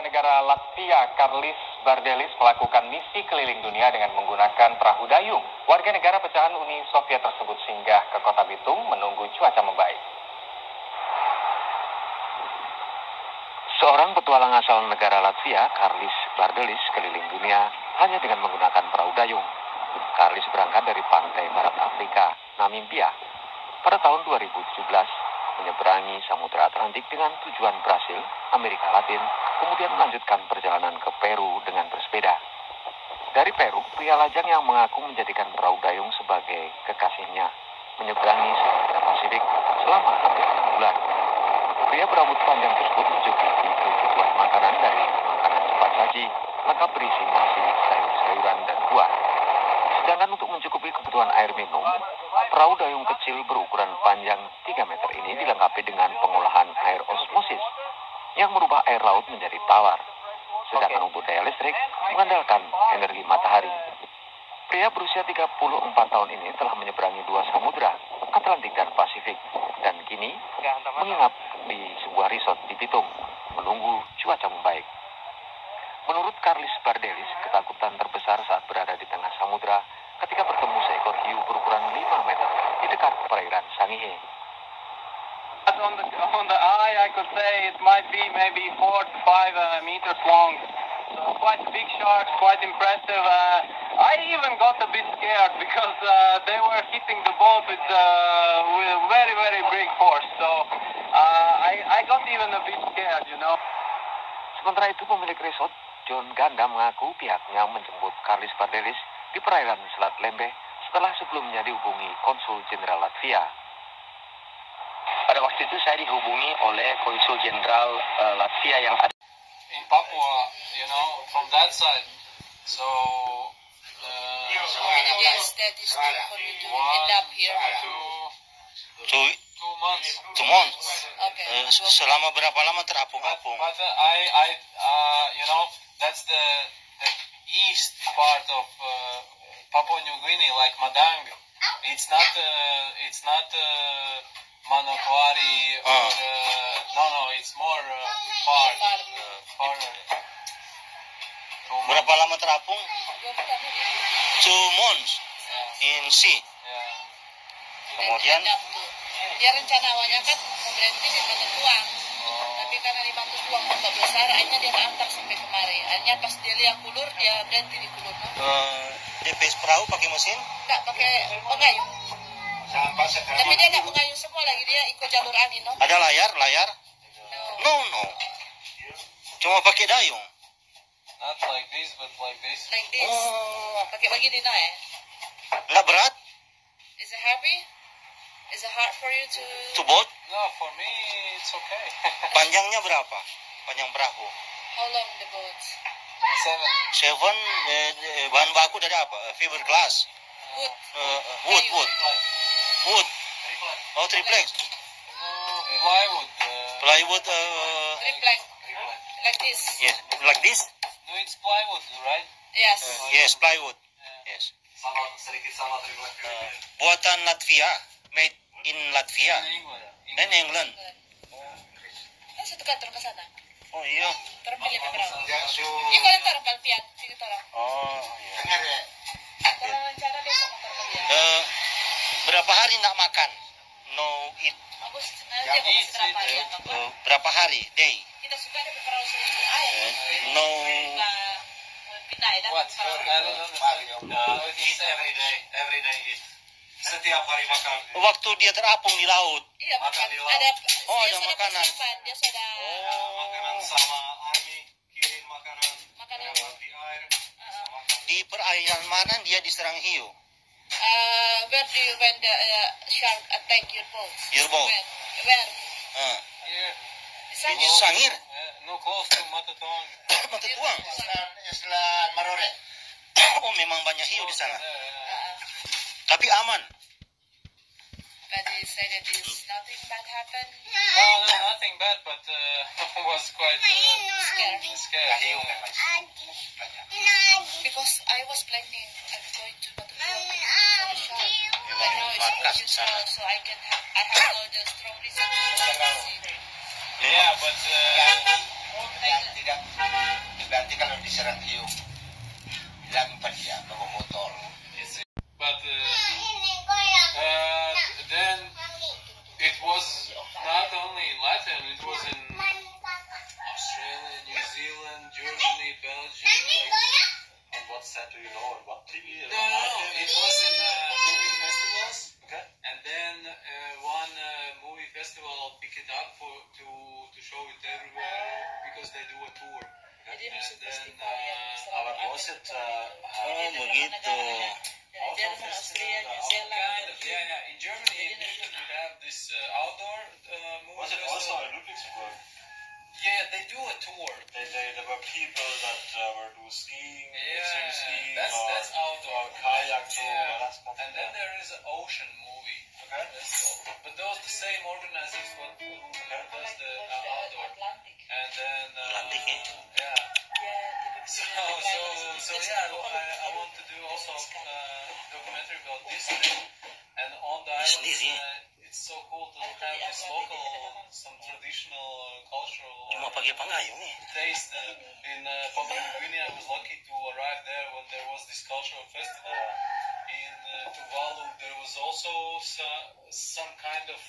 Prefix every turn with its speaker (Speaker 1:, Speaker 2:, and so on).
Speaker 1: Negara Latvia Karlis Bardelis melakukan misi keliling dunia dengan menggunakan perahu dayung. Warga negara pecahan Uni Soviet tersebut singgah ke kota Bitung menunggu cuaca membaik. Seorang petualang asal negara Latvia, Karlis Bardelis, keliling dunia hanya dengan menggunakan perahu dayung. Karlis berangkat dari pantai barat Afrika, Namibia, pada tahun 2017, menyeberangi Samudra Atlantik dengan tujuan Brasil, Amerika Latin, kemudian melanjutkan perjalanan ke Peru dengan bersepeda. Dari Peru, pria lajang yang mengaku menjadikan perahu dayung sebagai kekasihnya menyeberangi Samudra Pasifik selama hampir 6 bulan. Pria berambut panjang tersebut mencukupi kebutuhan makanan dari makanan cepat saji, lengkap berisi nasi, sayur-sayuran, dan buah. Sedangkan untuk mencukupi kebutuhan air minum, perahu dayung kecil berukuran panjang 3 meter ini dilengkapi dengan pengolahan air osmosis yang merubah air laut menjadi tawar. Sedangkan untuk daya listrik mengandalkan energi matahari. Pria berusia 34 tahun ini telah menyeberangi 2 samudra, Atlantik dan Pasifik, dan kini menginap di sebuah resort di Bitung, menunggu cuaca membaik. Menurut Karlis Bardelis, ketakutan terbesar saat berada di tengah samudra ketika bertemu seekor hiu berukuran 5 meter di dekat perairan Sangihe.
Speaker 2: On the eye, I could say it might be maybe 4 to 5 meters long. So quite big sharks, quite impressive. I even got a bit scared because they were hitting the boat with very, very big force. So I got even a bit scared, you know.
Speaker 1: Sementara itu, pemilik resort John Ganda mengaku pihaknya menjemput Karlis Bardelis di perairan Selat Lembeh setelah sebelumnya dihubungi Konsul Jenderal Latvia.
Speaker 3: Pada waktu itu saya dihubungi oleh Konsul Jenderal Latvia yang ada
Speaker 2: in Papua, you know, from that side. So
Speaker 4: yes, that is good for you to end up here.
Speaker 2: 2 months.
Speaker 3: 2 months.
Speaker 4: Okay.
Speaker 3: Selama berapa lama terapung-apung?
Speaker 2: But you know, that's the east part of Papua New Guinea, like Madang. It's not Manokwari or no, it's more far.
Speaker 3: Berapa lama terapung? 2 months in sea.
Speaker 2: Yeah.
Speaker 3: Kemudian
Speaker 4: Dia rencana awalnya kan mau berhenti di Batu Tuang, tapi karena di Batu Tuang ombak besar, akhirnya dia keantar sampai kemari. Akhirnya pas dia lihat kulur, dia berhenti di kulur.
Speaker 3: DPS perahu pakai mesin?
Speaker 4: Enggak, pakai pengayuh. Tapi dia nggak mengayuh semua lagi, dia ikut jalur angin, no?
Speaker 3: Ada layar?
Speaker 4: No.
Speaker 3: No. Cuma pakai dayung.
Speaker 2: Not like this, but like this.
Speaker 4: Like this. Pakai begini, no, eh?
Speaker 3: Nggak berat?
Speaker 4: Is it happy? Is it hard for you to...
Speaker 3: To boat?
Speaker 2: No, for me it's okay.
Speaker 3: Panjangnya berapa? Panjang perahu?
Speaker 4: How long the boat?
Speaker 2: 7.
Speaker 3: Bahan baku dari apa? Fiberglass?
Speaker 4: Wood.
Speaker 3: Wood. Oh, triplex.
Speaker 2: Plywood.
Speaker 3: Plywood.
Speaker 4: Triplex. Like this.
Speaker 3: Yes, like this.
Speaker 2: No, it's plywood, right?
Speaker 4: Yes.
Speaker 3: Yes, plywood. Yes. Buatan Latvia, made in Latvia
Speaker 2: In England.
Speaker 3: and England.
Speaker 4: Kan satu suka turun ke sana.
Speaker 3: Oh iya.
Speaker 4: Turun pilih berapa?
Speaker 5: Ya, su.
Speaker 4: Iya kalian turun palpiat sini turun.
Speaker 3: Oh iya.
Speaker 5: Dengar ya.
Speaker 4: Turun rencana besok motor kalian.
Speaker 3: Berapa hari nak makan? No eat.
Speaker 4: Aku dia mau kasih berapa ya apa?
Speaker 3: Berapa hari? Day.
Speaker 4: Kita suka ada beberapa solusi ayam.
Speaker 3: No.
Speaker 4: Pindah dan
Speaker 2: What? I don't understand. No, it's every day eat. Setiap hari makan.
Speaker 3: Waktu dia terapung di laut.
Speaker 4: Iya,
Speaker 2: Makan di laut.
Speaker 4: ada
Speaker 3: Oh,
Speaker 4: dia
Speaker 3: ada
Speaker 4: sudah
Speaker 3: makanan.
Speaker 4: persiapan, dia sudah
Speaker 2: Makanan sama army kirim makanan
Speaker 4: makanan
Speaker 2: di air.
Speaker 3: Di perairan mana dia diserang hiu?
Speaker 4: where do you when the shark attack your boat?
Speaker 3: Your boat.
Speaker 4: Where?
Speaker 2: Here,
Speaker 4: Di sana.
Speaker 3: Di Sangir.
Speaker 2: no close to Matatuang.
Speaker 3: Mata tuang.
Speaker 5: Setelah Marore.
Speaker 3: Oh, memang banyak hiu di sana.
Speaker 4: Uh,
Speaker 3: Tapi aman.
Speaker 4: but he said that is nothing bad happened.
Speaker 2: No, nothing bad, but was quite
Speaker 4: Scared.
Speaker 2: scared.
Speaker 4: Because I was planning I'm going to Batu but now it's usual, so I have no the strong reason to see.
Speaker 2: Yeah, but
Speaker 5: Tidak. Berarti kalau diserang hiu, bilang pada dia bawa motor.
Speaker 2: then it was not only in Latin, it was in Australia, New Zealand, Germany, Belgium.
Speaker 6: On what set do you know? On what TV?
Speaker 2: No. It was in movie festivals.
Speaker 6: Okay.
Speaker 2: And then one movie festival picked it up to show it everywhere because they do a tour.
Speaker 4: Jadi
Speaker 2: And
Speaker 4: musuh
Speaker 2: then
Speaker 4: festival yang
Speaker 6: What was it?
Speaker 3: Oh, begitu.
Speaker 4: dari Jerman, Austria, New Zealand.
Speaker 2: kind of, yeah. In Germany, we have this outdoor movie
Speaker 6: Was it
Speaker 2: festival.
Speaker 6: also in Ludwigsburg?
Speaker 2: Yeah, they do a tour.
Speaker 6: There were people that were doing skiing, extreme skiing,
Speaker 2: that's
Speaker 6: or
Speaker 2: outdoor.
Speaker 6: kayak to
Speaker 2: Yeah.
Speaker 6: Alaska.
Speaker 2: And then there is an ocean movie.
Speaker 6: Okay.
Speaker 2: But those the same organizers what does the outdoor.
Speaker 4: Atlantik.
Speaker 2: And then
Speaker 3: Atlantic, eh?
Speaker 2: yeah.
Speaker 4: Ya,
Speaker 2: So yeah, I want to do also documentary about this thing. And on the island,
Speaker 3: Sendiri.
Speaker 2: it's so cool to have this local, some traditional cultural
Speaker 3: Cuma pakai pangayung eh.
Speaker 2: taste. In Papua New Guinea, I was lucky to arrive there when there was this cultural festival. In Tuvalu, there was also some kind of